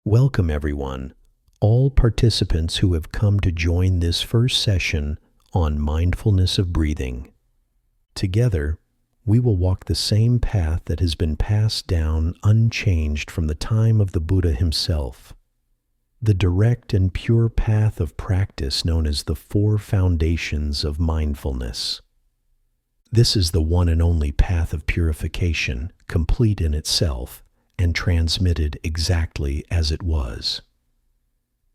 Welcome everyone, all participants who have come to join this first session on mindfulness of breathing. Together, we will walk the same path that has been passed down unchanged from the time of the Buddha himself. The direct and pure path of practice known as the Four Foundations of Mindfulness. This is the one and only path of purification, complete in itself, and transmitted exactly as it was.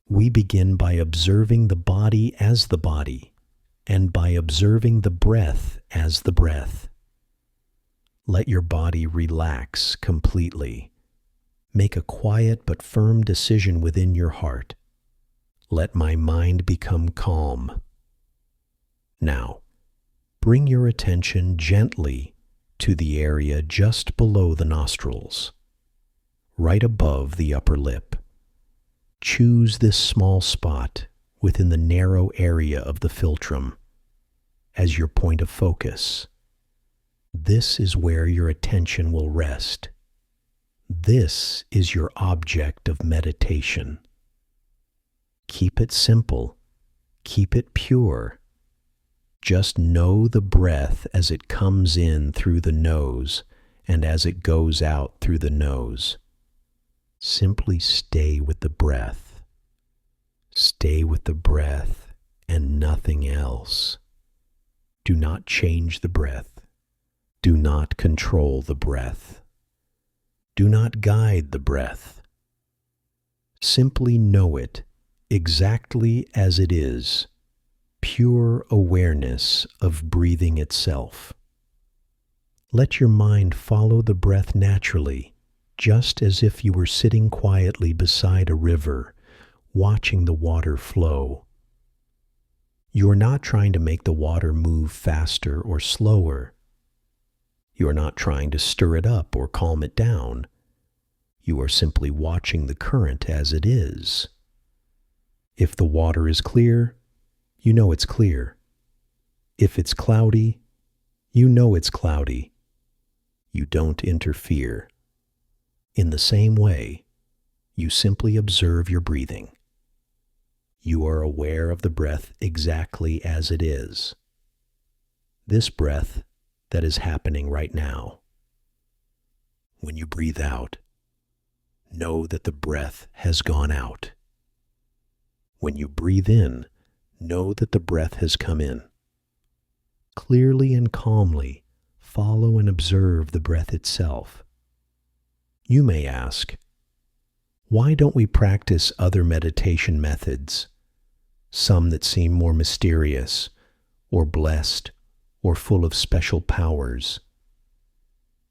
We begin by observing the body as the body, and by observing the breath as the breath. Let your body relax completely. Make a quiet but firm decision within your heart. Let my mind become calm. Now, bring your attention gently to the area just below the nostrils, right above the upper lip. Choose this small spot within the narrow area of the philtrum as your point of focus. This is where your attention will rest. This is your object of meditation. Keep it simple. Keep it pure. Just know the breath as it comes in through the nose and as it goes out through the nose. Simply stay with the breath. Stay with the breath and nothing else. Do not change the breath. Do not control the breath. Do not guide the breath. Simply know it exactly as it is, pure awareness of breathing itself. Let your mind follow the breath naturally, just as if you were sitting quietly beside a river, watching the water flow. You are not trying to make the water move faster or slower. You are not trying to stir it up or calm it down. You are simply watching the current as it is. If the water is clear, you know it's clear. If it's cloudy, you know it's cloudy. You don't interfere. In the same way, you simply observe your breathing. You are aware of the breath exactly as it is. This breath that is happening right now. When you breathe out, know that the breath has gone out. When you breathe in, know that the breath has come in. Clearly and calmly, follow and observe the breath itself. You may ask, why don't we practice other meditation methods, some that seem more mysterious, or blessed, or full of special powers?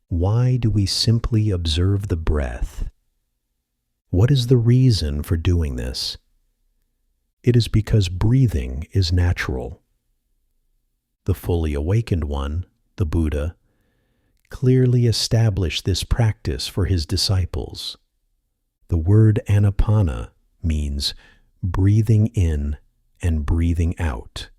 Why do we simply observe the breath? What is the reason for doing this? It is because breathing is natural. The fully awakened one, the Buddha, clearly established this practice for his disciples. The word Ānāpāna means breathing in and breathing out.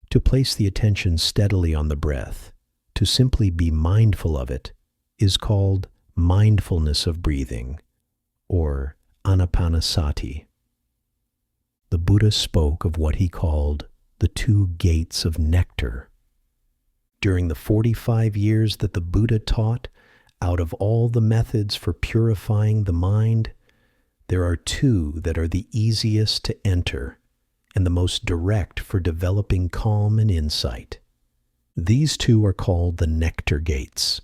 To place the attention steadily on the breath, to simply be mindful of it, is called mindfulness of breathing, or Ānāpānasati. The Buddha spoke of what he called the two gates of nectar. During the 45 years that the Buddha taught, out of all the methods for purifying the mind, there are two that are the easiest to enter and the most direct for developing calm and insight. These two are called the nectar gates,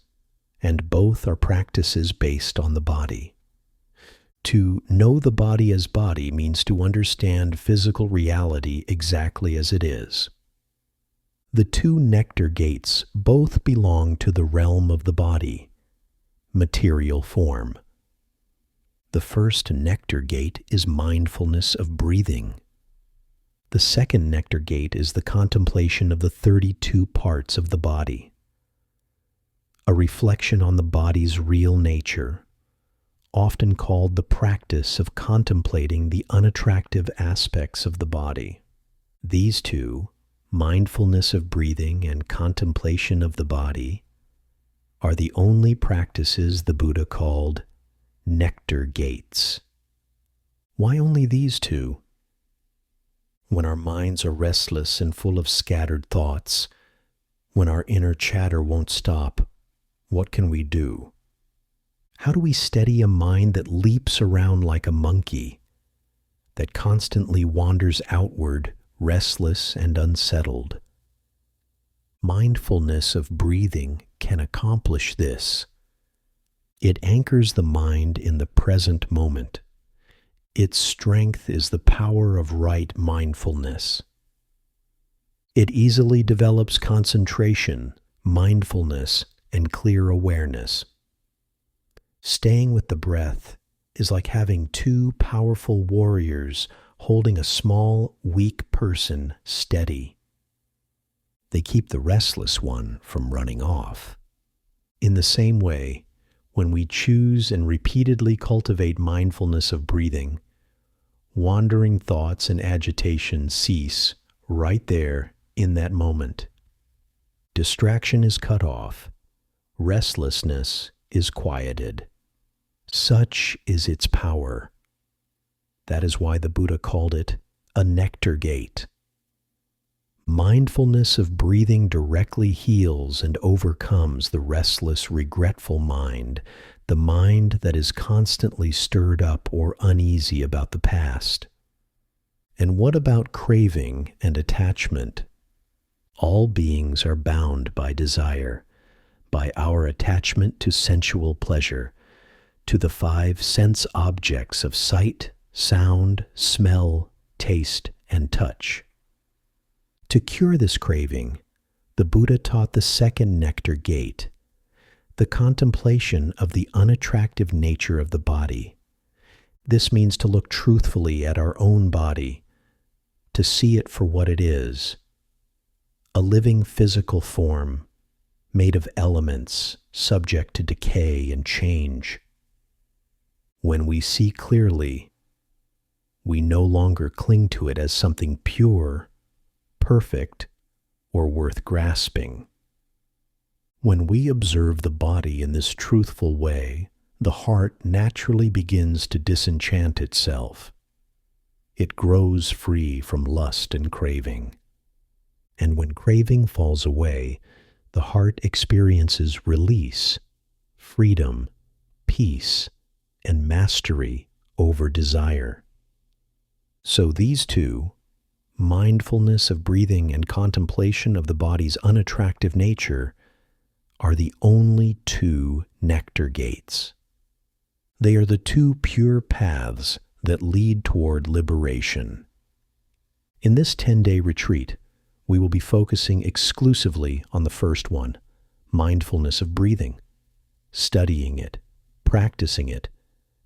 and both are practices based on the body. To know the body as body means to understand physical reality exactly as it is. The two nectar gates both belong to the realm of the body, material form. The first nectar gate is mindfulness of breathing. The second nectar gate is the contemplation of the 32 parts of the body, a reflection on the body's real nature, often called the practice of contemplating the unattractive aspects of the body. These two, mindfulness of breathing and contemplation of the body, are the only practices the Buddha called nectar gates. Why only these two? When our minds are restless and full of scattered thoughts, when our inner chatter won't stop, what can we do? How do we steady a mind that leaps around like a monkey, that constantly wanders outward, restless and unsettled? Mindfulness of breathing can accomplish this. It anchors the mind in the present moment. Its strength is the power of right mindfulness. It easily develops concentration, mindfulness, and clear awareness. Staying with the breath is like having two powerful warriors holding a small, weak person steady. They keep the restless one from running off. In the same way, when we choose and repeatedly cultivate mindfulness of breathing, wandering thoughts and agitation cease right there in that moment. Distraction is cut off. Restlessness is quieted. Such is its power. That is why the Buddha called it a nectar gate. Mindfulness of breathing directly heals and overcomes the restless, regretful mind, the mind that is constantly stirred up or uneasy about the past. And what about craving and attachment? All beings are bound by desire, by our attachment to sensual pleasure, to the 5 sense objects of sight, sound, smell, taste, and touch. To cure this craving, the Buddha taught the second nectar gate, the contemplation of the unattractive nature of the body. This means to look truthfully at our own body, to see it for what it is, a living physical form, made of elements, subject to decay and change. When we see clearly, we no longer cling to it as something pure, perfect, or worth grasping. When we observe the body in this truthful way, the heart naturally begins to disenchant itself. It grows free from lust and craving. And when craving falls away, the heart experiences release, freedom, peace, and mastery over desire. So these two, mindfulness of breathing and contemplation of the body's unattractive nature, are the only 2 nectar gates. They are the 2 pure paths that lead toward liberation. In this 10-day retreat, we will be focusing exclusively on the first one, mindfulness of breathing, studying it, practicing it,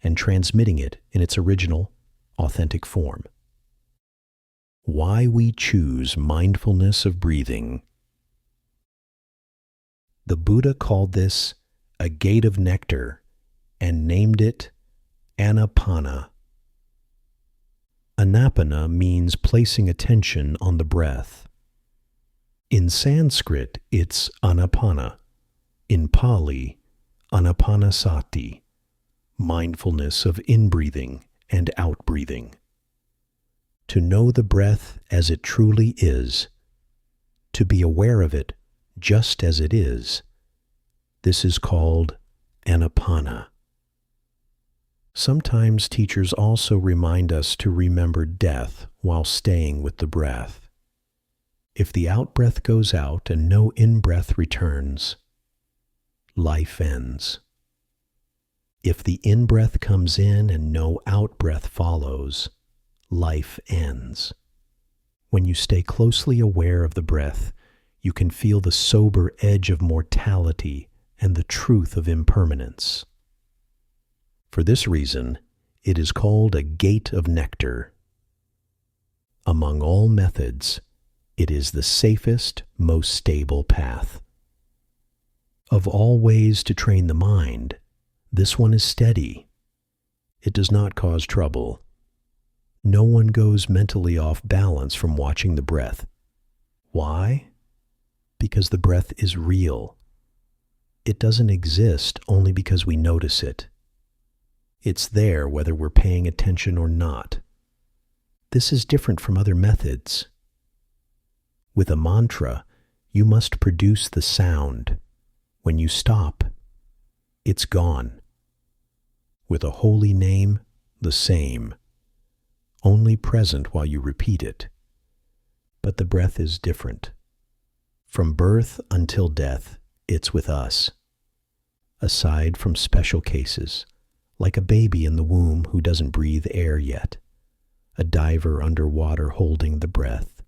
and transmitting it in its original, authentic form. Why we choose mindfulness of breathing. The Buddha called this a gate of nectar and named it Ānāpāna. Ānāpāna means placing attention on the breath. In Sanskrit, it's Ānāpāna. In Pali, Ānāpānasati, mindfulness of in-breathing and out-breathing. To know the breath as it truly is, to be aware of it just as it is, this is called Ānāpāna. Sometimes teachers also remind us to remember death while staying with the breath. If the out-breath goes out and no in-breath returns, life ends. If the in-breath comes in and no out-breath follows, life ends. When you stay closely aware of the breath, you can feel the sober edge of mortality and the truth of impermanence. For this reason, it is called a gate of nectar. Among all methods, it is the safest, most stable path. Of all ways to train the mind, this one is steady. It does not cause trouble. No one goes mentally off balance from watching the breath. Why? Because the breath is real. It doesn't exist only because we notice it. It's there whether we're paying attention or not. This is different from other methods. With a mantra, you must produce the sound. When you stop, it's gone. With a holy name, the same, only present while you repeat it. But the breath is different. From birth until death, it's with us. Aside from special cases, like a baby in the womb who doesn't breathe air yet, a diver underwater holding the breath,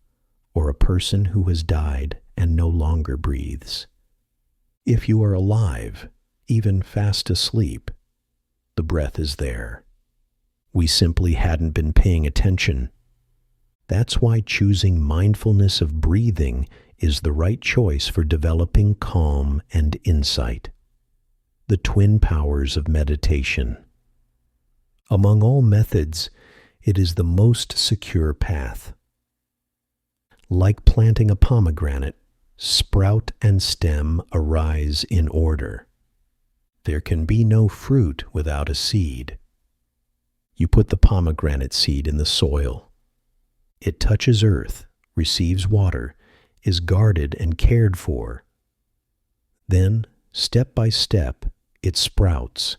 or a person who has died and no longer breathes. If you are alive, even fast asleep, the breath is there. We simply hadn't been paying attention. That's why choosing mindfulness of breathing is the right choice for developing calm and insight, the twin powers of meditation. Among all methods, it is the most secure path. Like planting a pomegranate, sprout and stem arise in order. There can be no fruit without a seed. You put the pomegranate seed in the soil. It touches earth, receives water, is guarded and cared for. Then, step by step, it sprouts,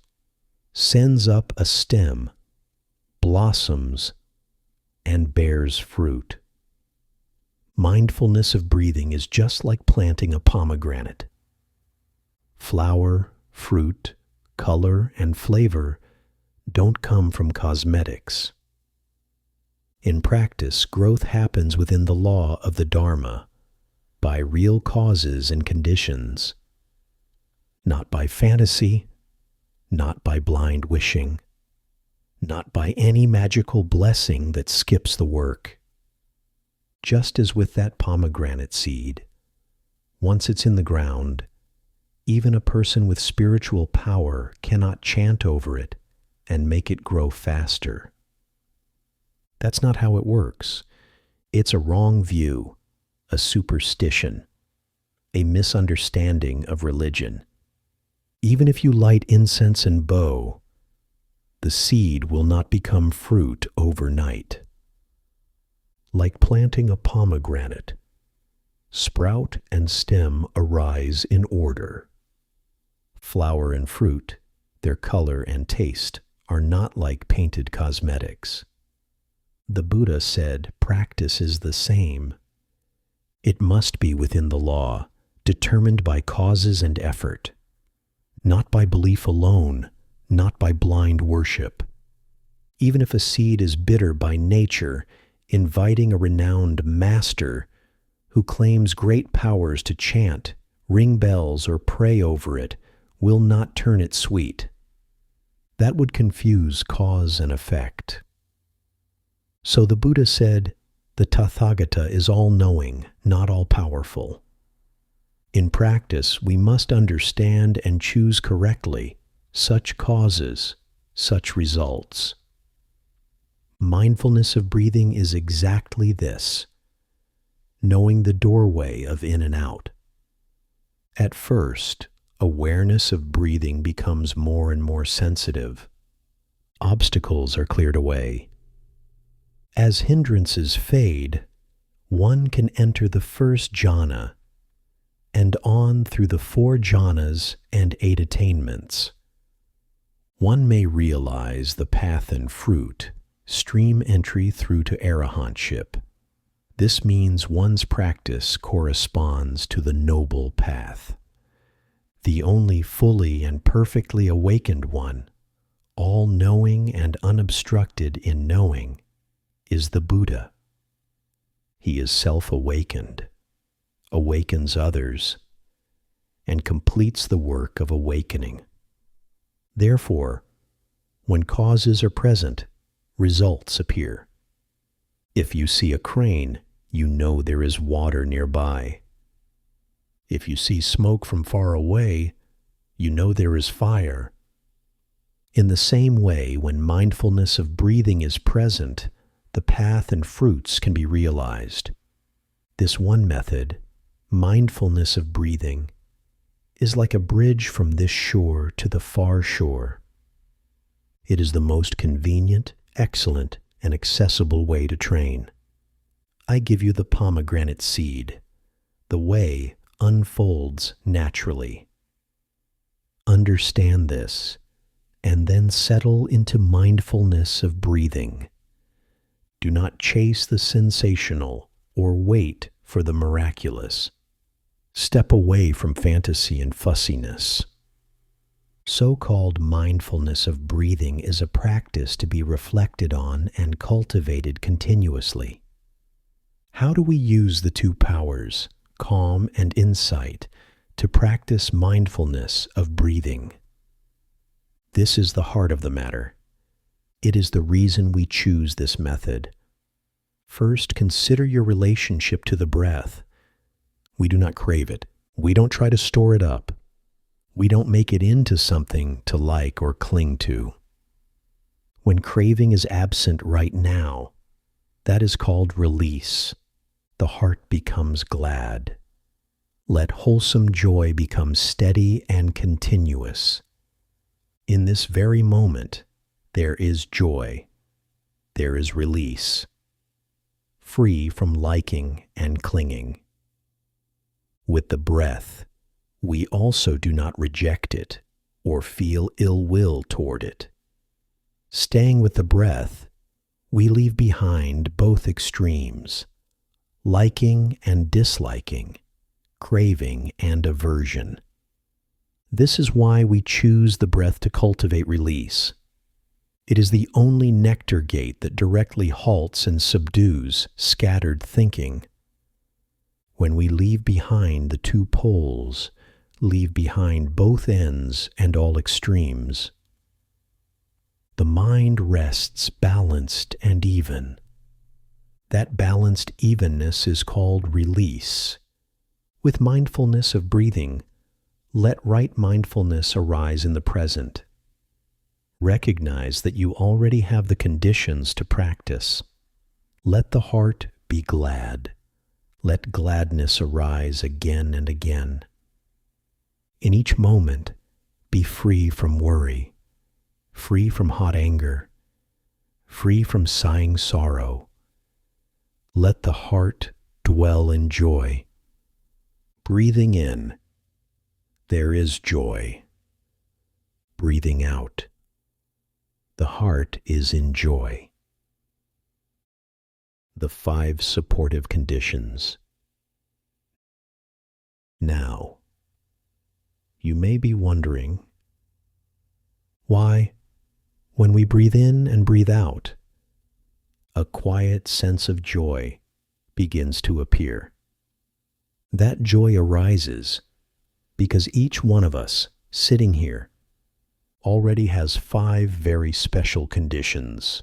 sends up a stem, blossoms, and bears fruit. Mindfulness of breathing is just like planting a pomegranate. Flower, fruit, color, and flavor don't come from cosmetics. In practice, growth happens within the law of the Dharma, by real causes and conditions, not by fantasy, not by blind wishing, not by any magical blessing that skips the work. Just as with that pomegranate seed, once it's in the ground, even a person with spiritual power cannot chant over it and make it grow faster. That's not how it works. It's a wrong view, a superstition, a misunderstanding of religion. Even if you light incense and bow, the seed will not become fruit overnight. Like planting a pomegranate, sprout and stem arise in order. Flower and fruit, their color and taste, are not like painted cosmetics. The Buddha said practice is the same. It must be within the law, determined by causes and effort, not by belief alone, not by blind worship. Even if a seed is bitter by nature, inviting a renowned master who claims great powers to chant, ring bells, or pray over it will not turn it sweet. That would confuse cause and effect. So the Buddha said, the Tathagata is all-knowing, not all-powerful. In practice, we must understand and choose correctly such causes, such results. Mindfulness of breathing is exactly this, knowing the doorway of in and out. At first, awareness of breathing becomes more and more sensitive. Obstacles are cleared away. As hindrances fade, one can enter the first jhana and on through the 4 jhanas and 8 attainments. One may realize the path and fruit, stream entry through to arahantship. This means one's practice corresponds to the noble path. The only fully and perfectly awakened one, all-knowing and unobstructed in knowing, is the Buddha. He is self-awakened, awakens others, and completes the work of awakening. Therefore, when causes are present, results appear. If you see a crane, you know there is water nearby. If you see smoke from far away, you know there is fire. In the same way, when mindfulness of breathing is present, the path and fruits can be realized. This one method, mindfulness of breathing, is like a bridge from this shore to the far shore. It is the most convenient, excellent, and accessible way to train. I give you the pomegranate seed. The way unfolds naturally. Understand this, and then settle into mindfulness of breathing. Do not chase the sensational or wait for the miraculous. Step away from fantasy and fussiness. So-called mindfulness of breathing is a practice to be reflected on and cultivated continuously. How do we use the two powers, calm and insight, to practice mindfulness of breathing? This is the heart of the matter. It is the reason we choose this method. First, consider your relationship to the breath. We do not crave it. We don't try to store it up. We don't make it into something to like or cling to. When craving is absent right now, that is called release. The heart becomes glad. Let wholesome joy become steady and continuous. In this very moment, there is joy. There is release. Free from liking and clinging. With the breath, we also do not reject it or feel ill will toward it. Staying with the breath, we leave behind both extremes, liking and disliking, craving and aversion. This is why we choose the breath to cultivate release. It is the only nectar gate that directly halts and subdues scattered thinking. When we leave behind the two poles, leave behind both ends and all extremes, the mind rests balanced and even. That balanced evenness is called release. With mindfulness of breathing, let right mindfulness arise in the present. Recognize that you already have the conditions to practice. Let the heart be glad. Let gladness arise again and again. In each moment, be free from worry, free from hot anger, free from sighing sorrow. Let the heart dwell in joy. Breathing in, there is joy. Breathing out, the heart is in joy. The 5 supportive conditions. Now, you may be wondering, why, when we breathe in and breathe out, a quiet sense of joy begins to appear. That joy arises because each one of us sitting here already has 5 very special conditions.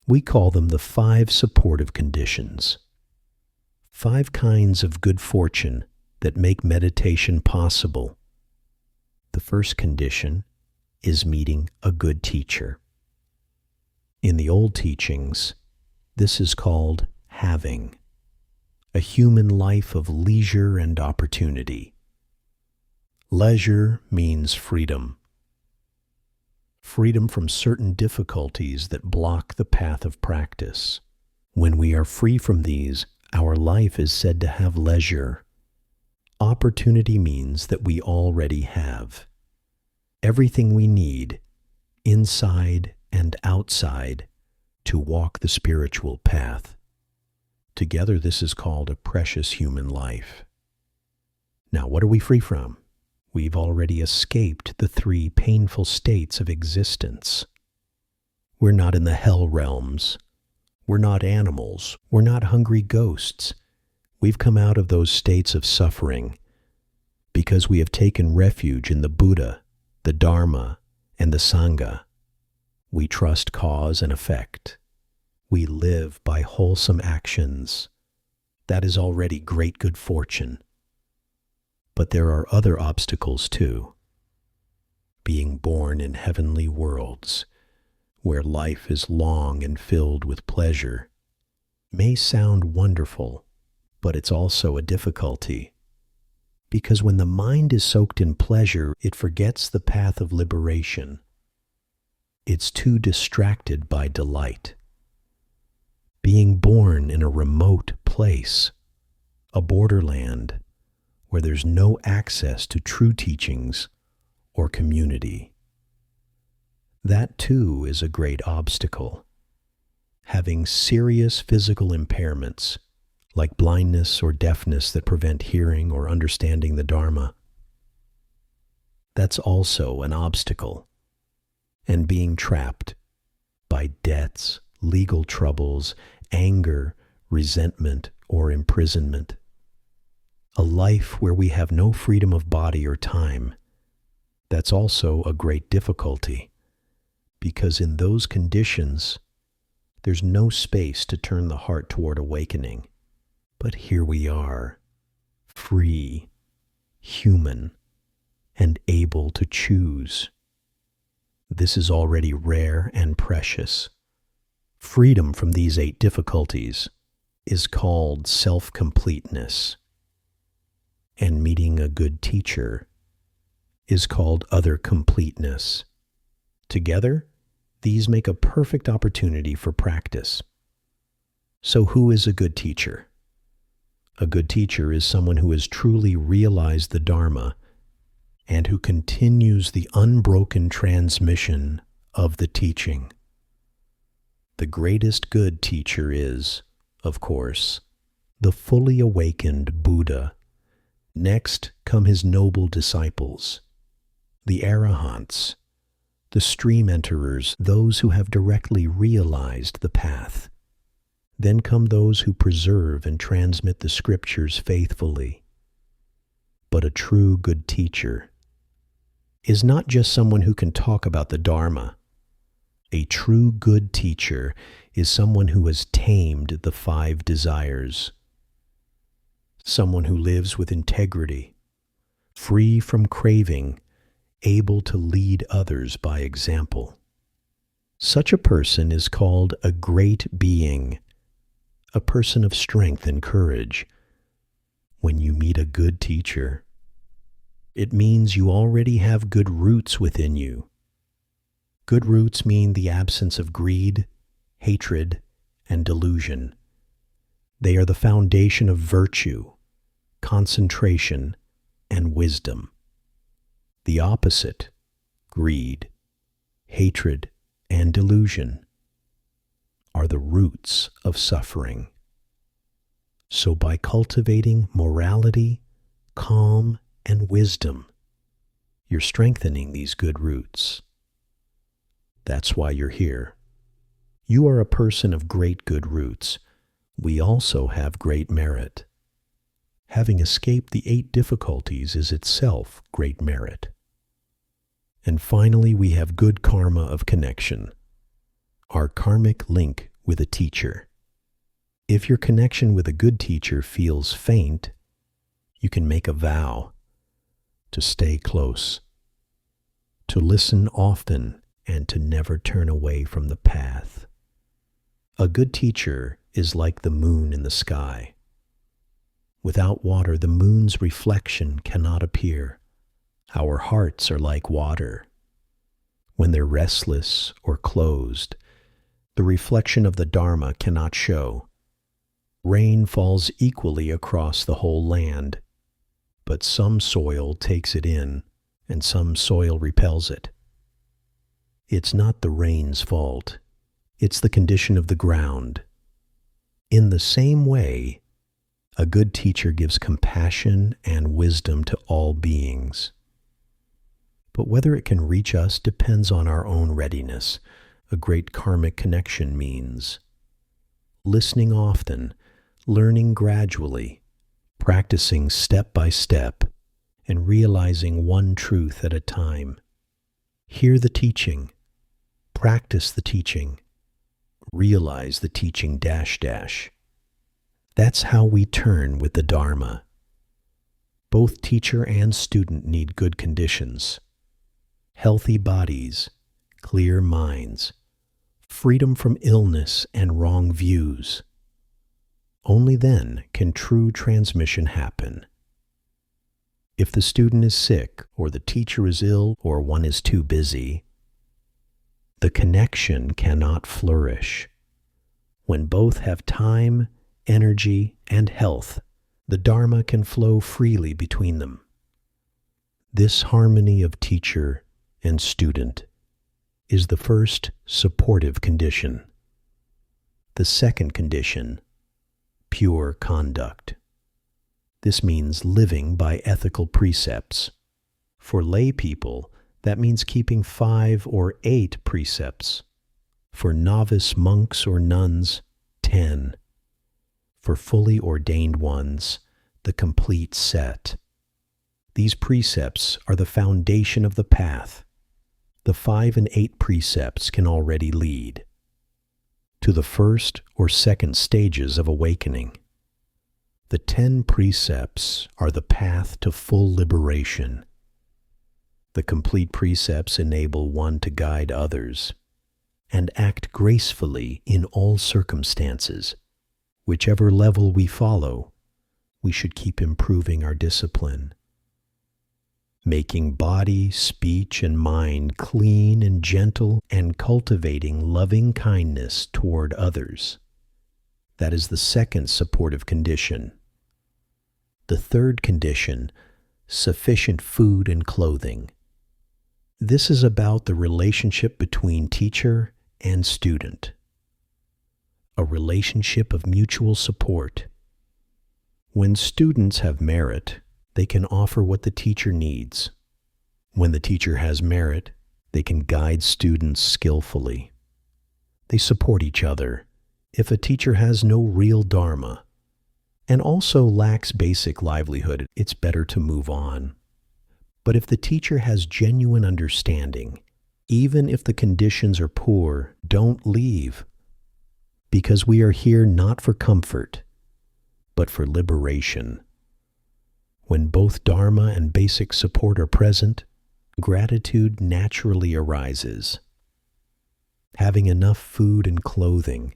We call them the 5 supportive conditions. 5 kinds of good fortune that make meditation possible. The first condition is meeting a good teacher. In the old teachings, this is called having, a human life of leisure and opportunity. Leisure means freedom. Freedom from certain difficulties that block the path of practice. When we are free from these, our life is said to have leisure. Opportunity means that we already have everything we need, inside and outside, to walk the spiritual path. Together, this is called a precious human life. Now, what are we free from? We've already escaped the 3 painful states of existence. We're not in the hell realms. We're not animals. We're not hungry ghosts. We've come out of those states of suffering because we have taken refuge in the Buddha, the Dharma, and the Sangha. We trust cause and effect. We live by wholesome actions. That is already great good fortune. But there are other obstacles too. Being born in heavenly worlds, where life is long and filled with pleasure, may sound wonderful, but it's also a difficulty. Because when the mind is soaked in pleasure, it forgets the path of liberation. It's too distracted by delight. Being born in a remote place, a borderland, where there's no access to true teachings or community. That too is a great obstacle. Having serious physical impairments, like blindness or deafness that prevent hearing or understanding the Dharma, that's also an obstacle. And being trapped by debts, legal troubles, anger, resentment, or imprisonment. A life where we have no freedom of body or time. That's also a great difficulty, because in those conditions, there's no space to turn the heart toward awakening. But here we are, free, human, and able to choose. This is already rare and precious. Freedom from these 8 difficulties is called self-completeness. And meeting a good teacher is called other completeness. Together, these make a perfect opportunity for practice. So who is a good teacher? A good teacher is someone who has truly realized the Dharma and who continues the unbroken transmission of the teaching. The greatest good teacher is, of course, the fully awakened Buddha. Next come his noble disciples, the arahants, the stream enterers, those who have directly realized the path. Then come those who preserve and transmit the scriptures faithfully. But a true good teacher is not just someone who can talk about the Dharma. A true good teacher is someone who has tamed the 5 desires. Someone who lives with integrity, free from craving, able to lead others by example. Such a person is called a great being, a person of strength and courage. When you meet a good teacher, it means you already have good roots within you. Good roots mean the absence of greed, hatred, and delusion. They are the foundation of virtue, concentration, and wisdom. The opposite, greed, hatred, and delusion, are the roots of suffering. So by cultivating morality, calm, and wisdom, you're strengthening these good roots. That's why you're here. You are a person of great good roots. We also have great merit. Having escaped the 8 difficulties is itself great merit. And finally, we have good karma of connection, our karmic link with a teacher. If your connection with a good teacher feels faint, you can make a vow to stay close, to listen often, and to never turn away from the path. A good teacher is like the moon in the sky. Without water, the moon's reflection cannot appear. Our hearts are like water. When they're restless or closed, the reflection of the Dharma cannot show. Rain falls equally across the whole land, but some soil takes it in, and some soil repels it. It's not the rain's fault. It's the condition of the ground. In the same way, a good teacher gives compassion and wisdom to all beings. But whether it can reach us depends on our own readiness. A great karmic connection means listening often, learning gradually, practicing step by step, and realizing one truth at a time. Hear the teaching, practice the teaching, realize the teaching ... That's how we turn with the Dharma. Both teacher and student need good conditions, healthy bodies, clear minds, freedom from illness and wrong views. Only then can true transmission happen. If the student is sick, or the teacher is ill, or one is too busy, the connection cannot flourish. When both have time, energy, and health, the Dharma can flow freely between them. This harmony of teacher and student is the first supportive condition. The second condition, pure conduct. This means living by ethical precepts. For lay people, that means keeping 5 or 8 precepts. For novice monks or nuns, 10. For fully ordained ones, the complete set. These precepts are the foundation of the path. The 5 and 8 precepts can already lead to the first or second stages of awakening. The 10 precepts are the path to full liberation. The complete precepts enable one to guide others and act gracefully in all circumstances. Whichever level we follow, we should keep improving our discipline, making body, speech, and mind clean and gentle, and cultivating loving kindness toward others. That is the second supportive condition. The third condition, sufficient food and clothing. This is about the relationship between teacher and student. A relationship of mutual support. When students have merit, they can offer what the teacher needs. When the teacher has merit, they can guide students skillfully. They support each other. If a teacher has no real dharma and also lacks basic livelihood, it's better to move on. But if the teacher has genuine understanding, even if the conditions are poor, don't leave. Because we are here not for comfort, but for liberation. When both dharma and basic support are present, gratitude naturally arises. Having enough food and clothing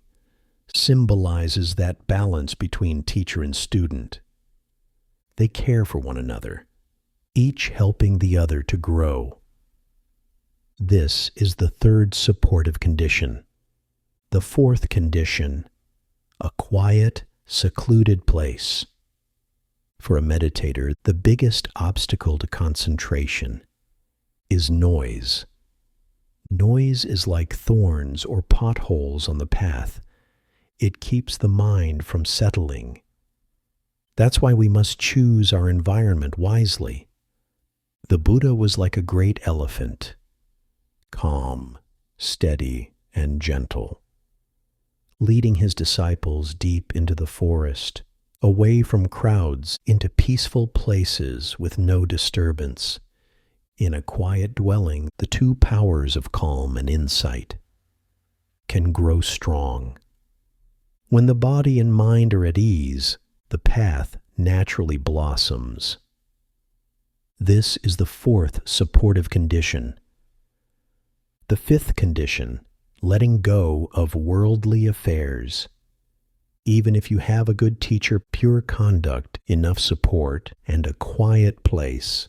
symbolizes that balance between teacher and student. They care for one another, each helping the other to grow. This is the third supportive condition. The fourth condition, a quiet, secluded place. For a meditator, the biggest obstacle to concentration is noise. Noise is like thorns or potholes on the path. It keeps the mind from settling. That's why we must choose our environment wisely. The Buddha was like a great elephant, calm, steady, and gentle, leading his disciples deep into the forest, away from crowds, into peaceful places with no disturbance. In a quiet dwelling, the 2 powers of calm and insight can grow strong. When the body and mind are at ease, the path naturally blossoms. This is the fourth supportive condition. The fifth condition, letting go of worldly affairs. Even if you have a good teacher, pure conduct, enough support, and a quiet place,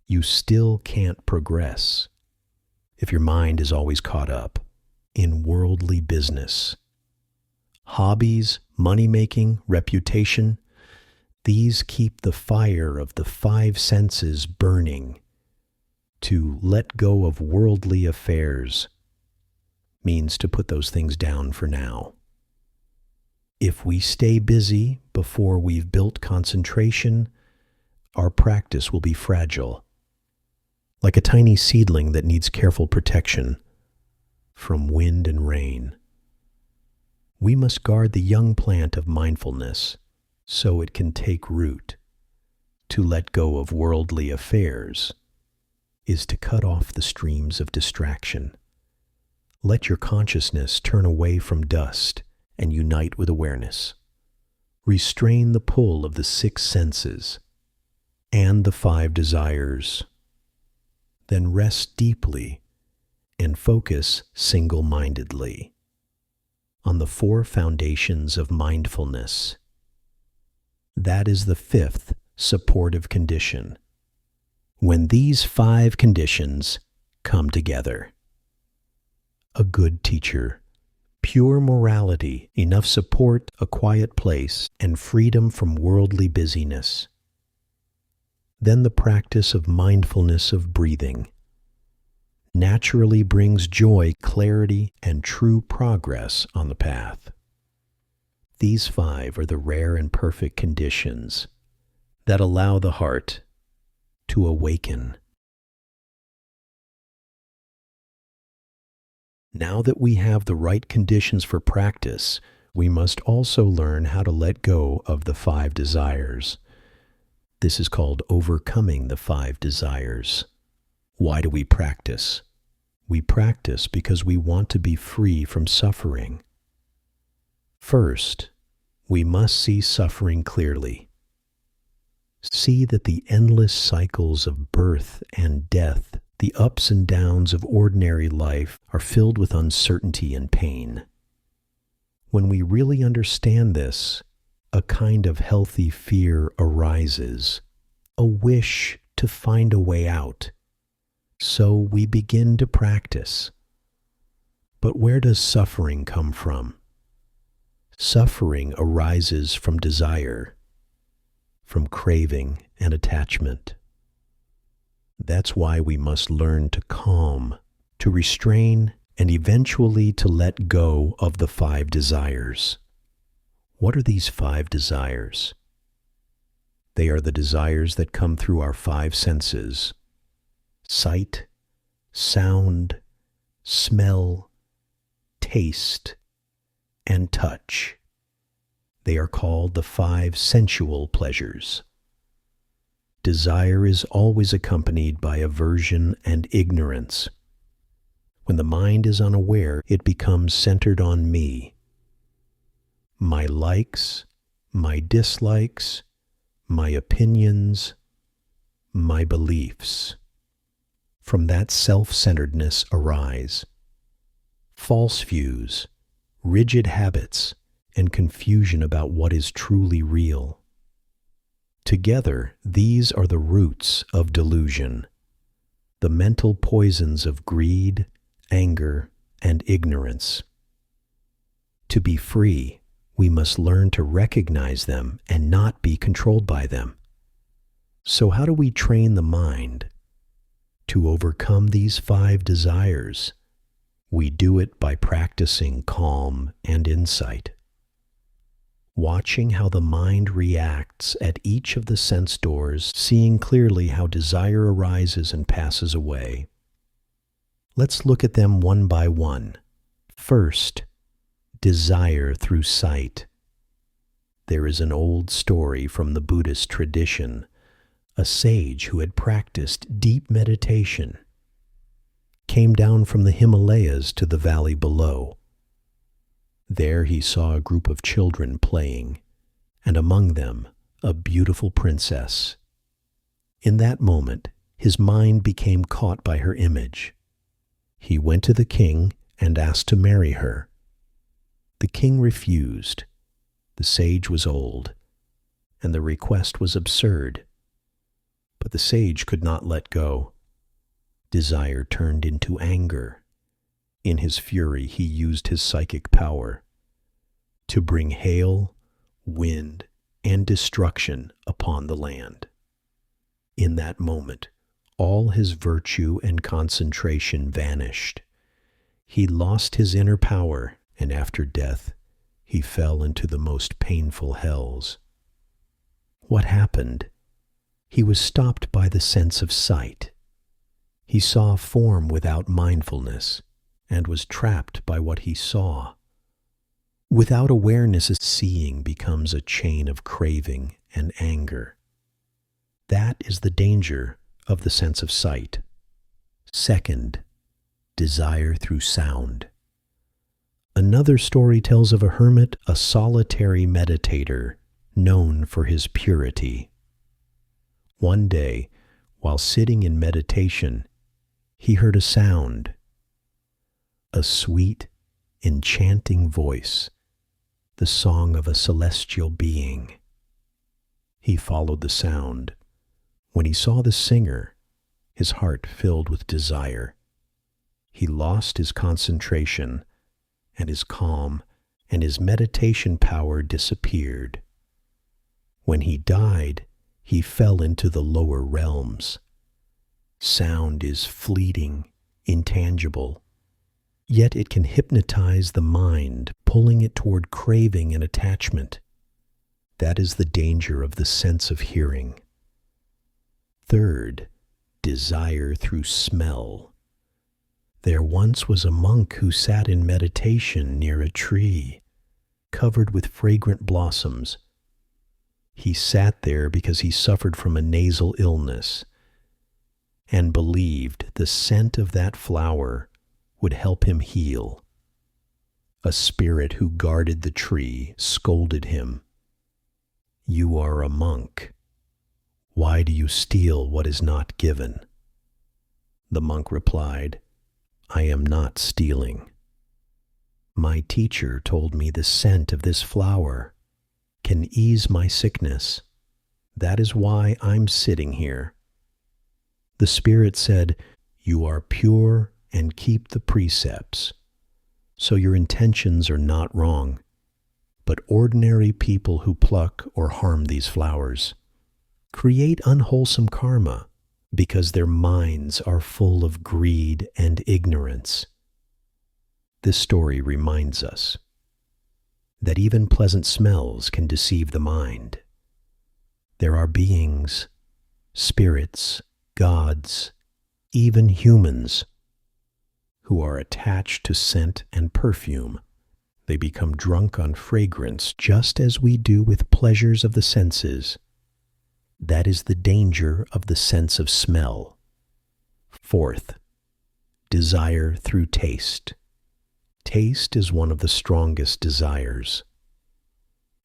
you still can't progress if your mind is always caught up in worldly business. Hobbies, money-making, reputation, these keep the fire of the 5 senses burning. To let go of worldly affairs means to put those things down for now. If we stay busy before we've built concentration, our practice will be fragile, like a tiny seedling that needs careful protection from wind and rain. We must guard the young plant of mindfulness so it can take root. To let go of worldly affairs is to cut off the streams of distraction. Let your consciousness turn away from dust and unite with awareness. Restrain the pull of the 6 senses and the 5 desires. Then rest deeply and focus single-mindedly on the 4 foundations of mindfulness. That is the 5th supportive condition. When these 5 conditions come together, a good teacher. Pure morality, enough support, a quiet place, and freedom from worldly busyness. Then the practice of mindfulness of breathing naturally brings joy, clarity, and true progress on the path. These 5 are the rare and perfect conditions that allow the heart to awaken. Now that we have the right conditions for practice, we must also learn how to let go of the 5 desires. This is called overcoming the 5 desires. Why do we practice? We practice because we want to be free from suffering. First, we must see suffering clearly. See that the endless cycles of birth and death, the ups and downs of ordinary life, are filled with uncertainty and pain. When we really understand this, a kind of healthy fear arises, a wish to find a way out. So we begin to practice. But where does suffering come from? Suffering arises from desire, from craving and attachment. That's why we must learn to calm, to restrain, and eventually to let go of the 5 desires. What are these 5 desires? They are the desires that come through our 5 senses: sight, sound, smell, taste, and touch. They are called the 5 sensual pleasures. Desire is always accompanied by aversion and ignorance. When the mind is unaware, it becomes centered on me. My likes, my dislikes, my opinions, my beliefs. From that self-centeredness arise false views, rigid habits, and confusion about what is truly real. Together, these are the roots of delusion, the mental poisons of greed, anger, and ignorance. To be free, we must learn to recognize them and not be controlled by them. So how do we train the mind to overcome these 5 desires? We do it by practicing calm and insight. Watching how the mind reacts at each of the sense doors, seeing clearly how desire arises and passes away. Let's look at them one by one. First, desire through sight. There is an old story from the Buddhist tradition. A sage who had practiced deep meditation came down from the Himalayas to the valley below. There he saw a group of children playing, and among them a beautiful princess. In that moment, his mind became caught by her image. He went to the king and asked to marry her. The king refused. The sage was old, and the request was absurd. But the sage could not let go. Desire turned into anger. In his fury, he used his psychic power to bring hail, wind, and destruction upon the land. In that moment, all his virtue and concentration vanished. He lost his inner power, and after death, he fell into the most painful hells. What happened? He was stopped by the sense of sight. He saw form without mindfulness, and was trapped by what he saw. Without awareness, seeing becomes a chain of craving and anger. That is the danger of the sense of sight. Second, desire through sound. Another story tells of a hermit, a solitary meditator, known for his purity. One day, while sitting in meditation, he heard a sound, a sweet, enchanting voice, the song of a celestial being. He followed the sound. When he saw the singer, his heart filled with desire. he lost his concentration, and his calm and his meditation power disappeared. When he died, he fell into the lower realms. Sound is fleeting, intangible, yet it can hypnotize the mind, pulling it toward craving and attachment. That is the danger of the sense of hearing. Third, desire through smell. There once was a monk who sat in meditation near a tree, covered with fragrant blossoms. He sat there because he suffered from a nasal illness and believed the scent of that flower would help him heal. A spirit who guarded the tree scolded him. "You are a monk. Why do you steal what is not given?" The monk replied, "I am not stealing. My teacher told me the scent of this flower can ease my sickness. That is why I'm sitting here." The spirit said, "You are pure and keep the precepts, so your intentions are not wrong. But ordinary people who pluck or harm these flowers create unwholesome karma because their minds are full of greed and ignorance." This story reminds us that even pleasant smells can deceive the mind. There are beings, spirits, gods, even humans, who are attached to scent and perfume. They become drunk on fragrance just as we do with pleasures of the senses. That is the danger of the sense of smell. Fourth, desire through taste. Taste is one of the strongest desires.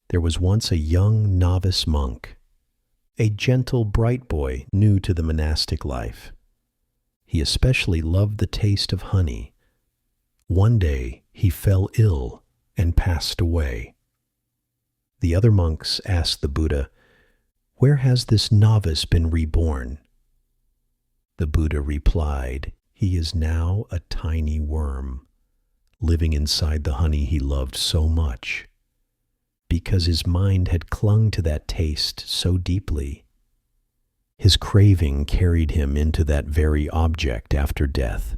There was once a young novice monk, a gentle, bright boy new to the monastic life. He especially loved the taste of honey. One day he fell ill and passed away. The other monks asked the Buddha, "Where has this novice been reborn?" The Buddha replied, "He is now a tiny worm, living inside the honey he loved so much, because his mind had clung to that taste so deeply. His craving carried him into that very object after death."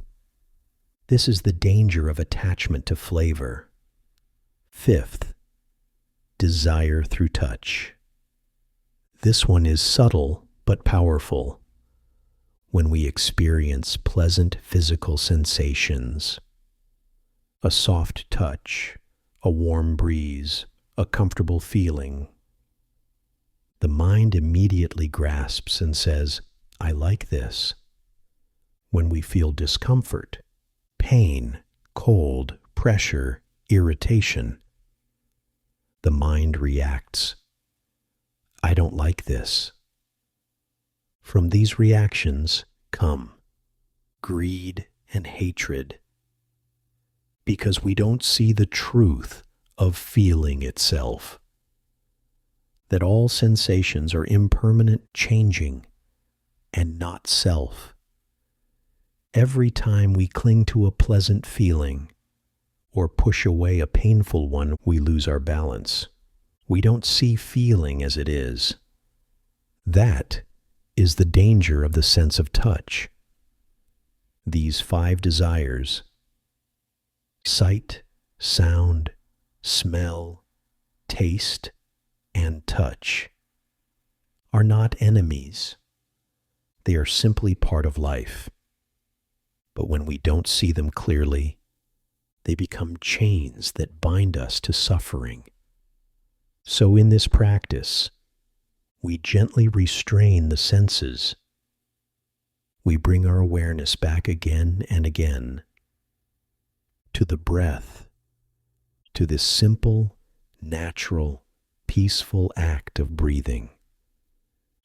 This is the danger of attachment to flavor. Fifth, desire through touch. This one is subtle but powerful. When we experience pleasant physical sensations, a soft touch, a warm breeze, a comfortable feeling, the mind immediately grasps and says, "I like this." When we feel discomfort, pain, cold, pressure, irritation, the mind reacts, "I don't like this." From these reactions come greed and hatred, because we don't see the truth of feeling itself, that all sensations are impermanent, changing, and not self. Every time we cling to a pleasant feeling or push away a painful one, we lose our balance. We don't see feeling as it is. That is the danger of the sense of touch. These 5 desires, sight, sound, smell, taste, and touch, are not enemies. They are simply part of life. But when we don't see them clearly, they become chains that bind us to suffering. So in this practice, we gently restrain the senses. We bring our awareness back again and again to the breath, to this simple, natural, peaceful act of breathing.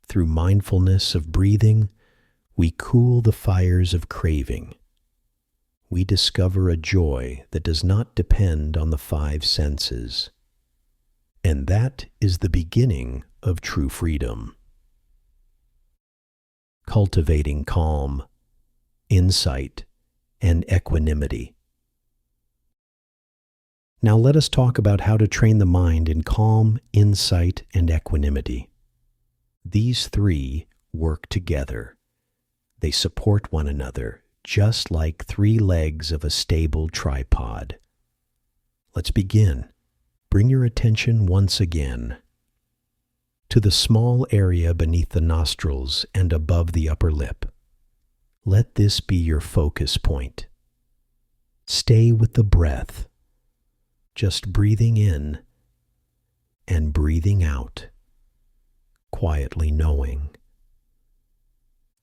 Through mindfulness of breathing, we cool the fires of craving. We discover a joy that does not depend on the 5 senses. And that is the beginning of true freedom. Cultivating calm, insight, and equanimity. Now let us talk about how to train the mind in calm, insight, and equanimity. These three work together. They support one another, just like three legs of a stable tripod. Let's begin. Bring your attention once again to the small area beneath the nostrils and above the upper lip. Let this be your focus point. Stay with the breath, just breathing in and breathing out, quietly knowing.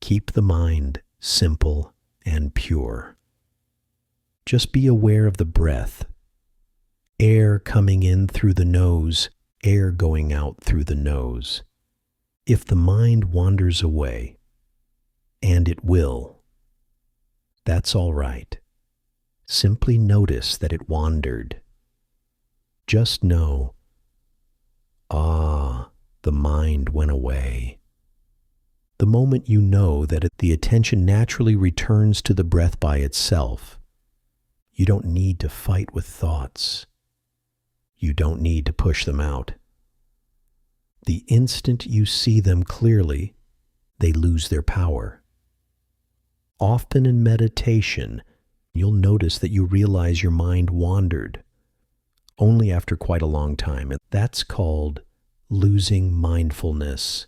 Keep the mind simple and pure. Just be aware of the breath. Air coming in through the nose, air going out through the nose. If the mind wanders away, and it will, that's all right. Simply notice that it wandered. Just know, the mind went away. The moment you know that the attention naturally returns to the breath by itself, you don't need to fight with thoughts. You don't need to push them out. The instant you see them clearly, they lose their power. Often in meditation, you'll notice that you realize your mind wandered only after quite a long time, and that's called losing mindfulness.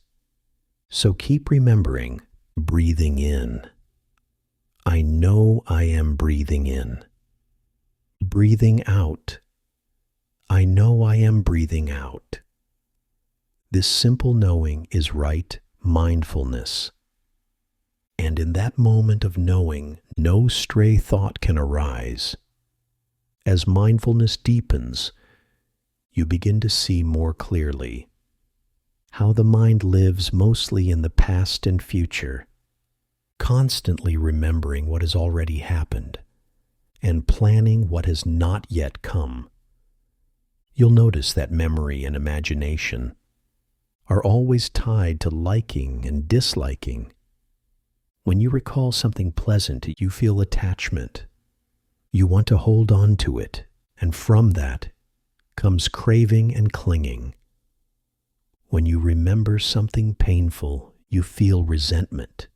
So keep remembering, breathing in. I know I am breathing in. Breathing out. I know I am breathing out. This simple knowing is right mindfulness. And in that moment of knowing, no stray thought can arise. As mindfulness deepens, you begin to see more clearly how the mind lives mostly in the past and future, constantly remembering what has already happened and planning what has not yet come. You'll notice that memory and imagination are always tied to liking and disliking. When you recall something pleasant, you feel attachment. You want to hold on to it, and from that comes craving and clinging. When you remember something painful, you feel resentment,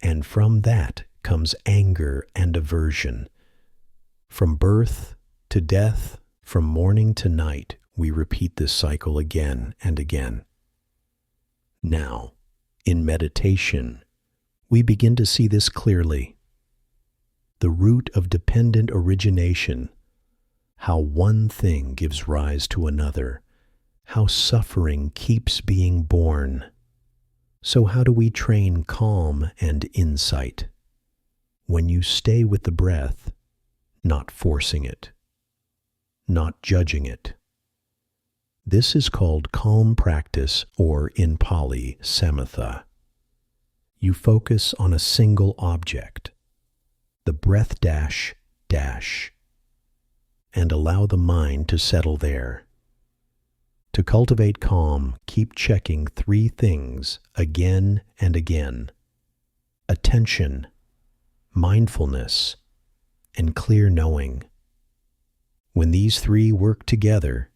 and from that comes anger and aversion. From birth to death, from morning to night, we repeat this cycle again and again. Now, in meditation, we begin to see this clearly. The root of dependent origination, how one thing gives rise to another, how suffering keeps being born. So how do we train calm and insight? When you stay with the breath, not forcing it, not judging it. This is called calm practice, or in Pali, samatha. You focus on a single object, the breath dash, and allow the mind to settle there. To cultivate calm, keep checking three things again and again: attention, mindfulness, and clear knowing. When these three work together,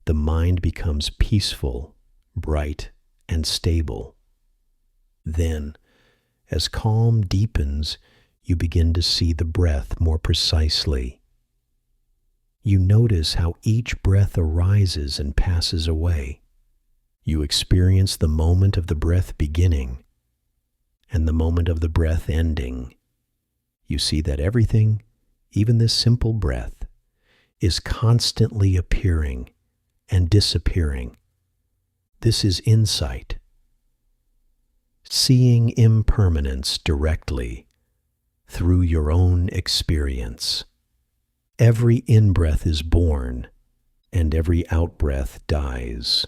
the mind becomes peaceful, bright, and stable. Then, as calm deepens, you begin to see the breath more precisely. You notice how each breath arises and passes away. You experience the moment of the breath beginning and the moment of the breath ending. You see that everything, even this simple breath, is constantly appearing and disappearing. This is insight. Seeing impermanence directly through your own experience. Every in-breath is born, and every out-breath dies.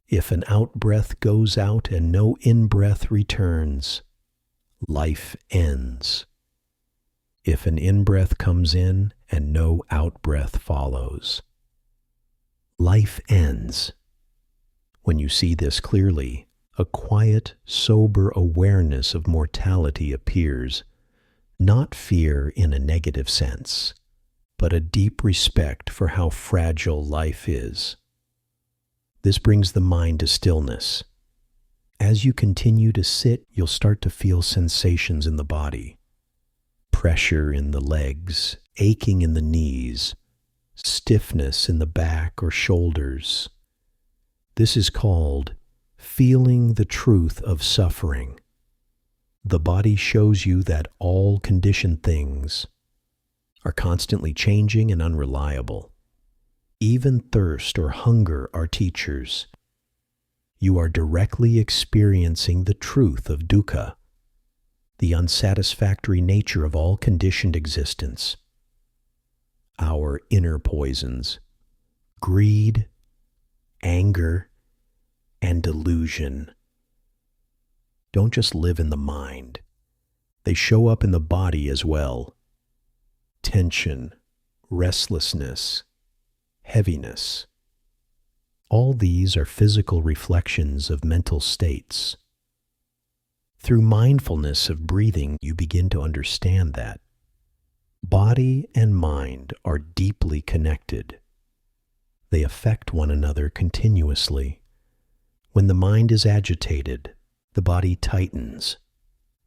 If an out-breath goes out and no in-breath returns, life ends. If an in-breath comes in and no out-breath follows, life ends. When you see this clearly, a quiet, sober awareness of mortality appears, Not fear in a negative sense, but a deep respect for how fragile life is. This brings the mind to stillness. As you continue to sit, you'll start to feel sensations in the body. Pressure in the legs, aching in the knees, stiffness in the back or shoulders. This is called feeling the truth of suffering. The body shows you that all conditioned things are constantly changing and unreliable. Even thirst or hunger are teachers. You are directly experiencing the truth of dukkha, the unsatisfactory nature of all conditioned existence. Our inner poisons, greed, anger, and delusion, don't just live in the mind. They show up in the body as well. Tension, restlessness, heaviness. All these are physical reflections of mental states. Through mindfulness of breathing, you begin to understand that body and mind are deeply connected. They affect one another continuously. When the mind is agitated, the body tightens.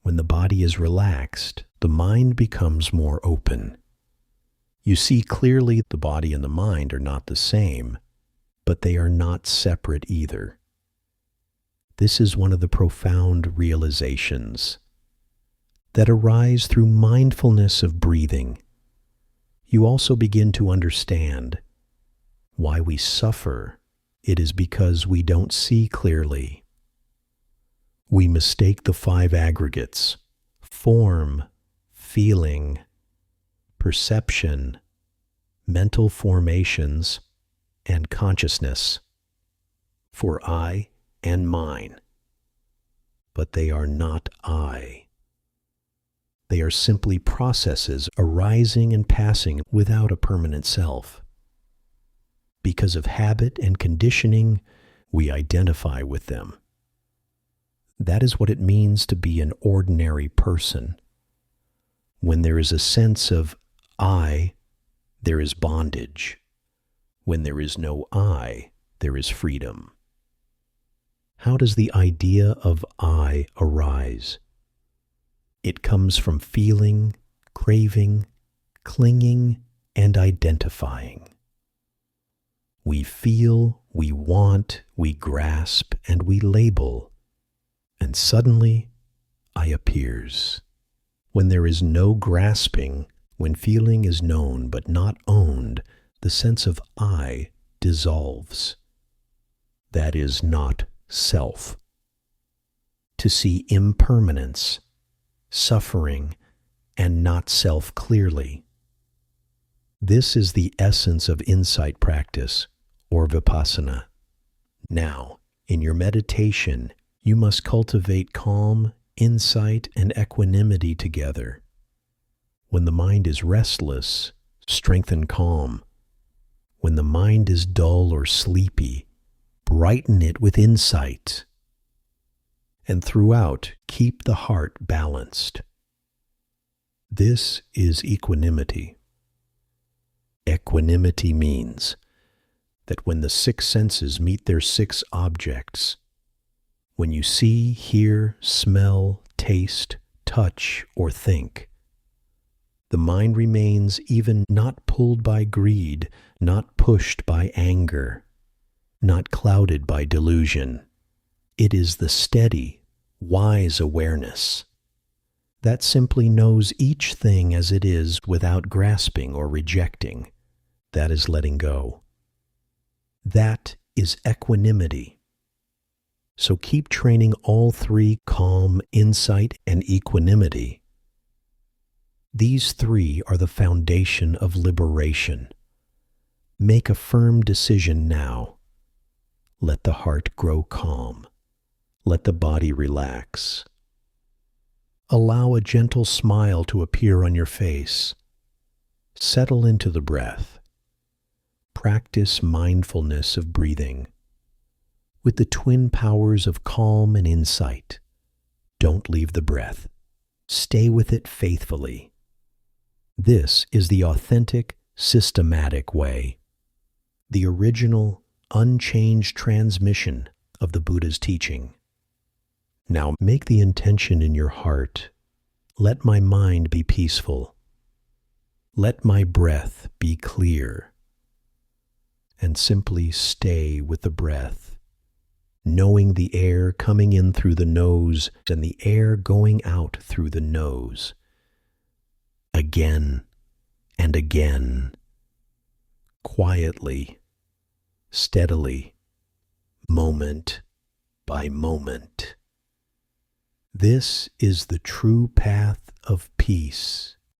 When the body is relaxed, the mind becomes more open. You see clearly the body and the mind are not the same, but they are not separate either. This is one of the profound realizations that arise through mindfulness of breathing. You also begin to understand why we suffer. It is because we don't see clearly. We mistake the five aggregates: form, feeling, perception, mental formations, and consciousness for I and mine. But they are not I. They are simply processes arising and passing without a permanent self. Because of habit and conditioning, we identify with them. That is what it means to be an ordinary person. When there is a sense of I, there is bondage. When there is no I, there is freedom. How does the idea of I arise? It comes from feeling, craving, clinging, and identifying. We feel, we want, we grasp, and we label. And suddenly, I appears. When there is no grasping, when feeling is known but not owned, the sense of I dissolves. That is not self. To see impermanence, suffering, and not self clearly. This is the essence of insight practice, or vipassana. Now, in your meditation, you must cultivate calm, insight, and equanimity together. When the mind is restless, strengthen calm. When the mind is dull or sleepy, brighten it with insight. And throughout, keep the heart balanced. This is equanimity. Equanimity means that when the six senses meet their six objects, when you see, hear, smell, taste, touch, or think, the mind remains even not pulled by greed, not pushed by anger, not clouded by delusion. It is the steady, wise awareness that simply knows each thing as it is without grasping or rejecting. That is letting go. That is equanimity. So keep training all three: calm, insight, and equanimity. These three are the foundation of liberation. Make a firm decision now. Let the heart grow calm. Let the body relax. Allow a gentle smile to appear on your face. Settle into the breath. Practice mindfulness of breathing. With the twin powers of calm and insight, don't leave the breath. Stay with it faithfully. This is the authentic, systematic way, the original, unchanged transmission of the Buddha's teaching. Now make the intention in your heart, let my mind be peaceful. Let my breath be clear. And simply stay with the breath, knowing the air coming in through the nose and the air going out through the nose. Again and again, quietly, steadily, moment by moment. This is the true path of peace.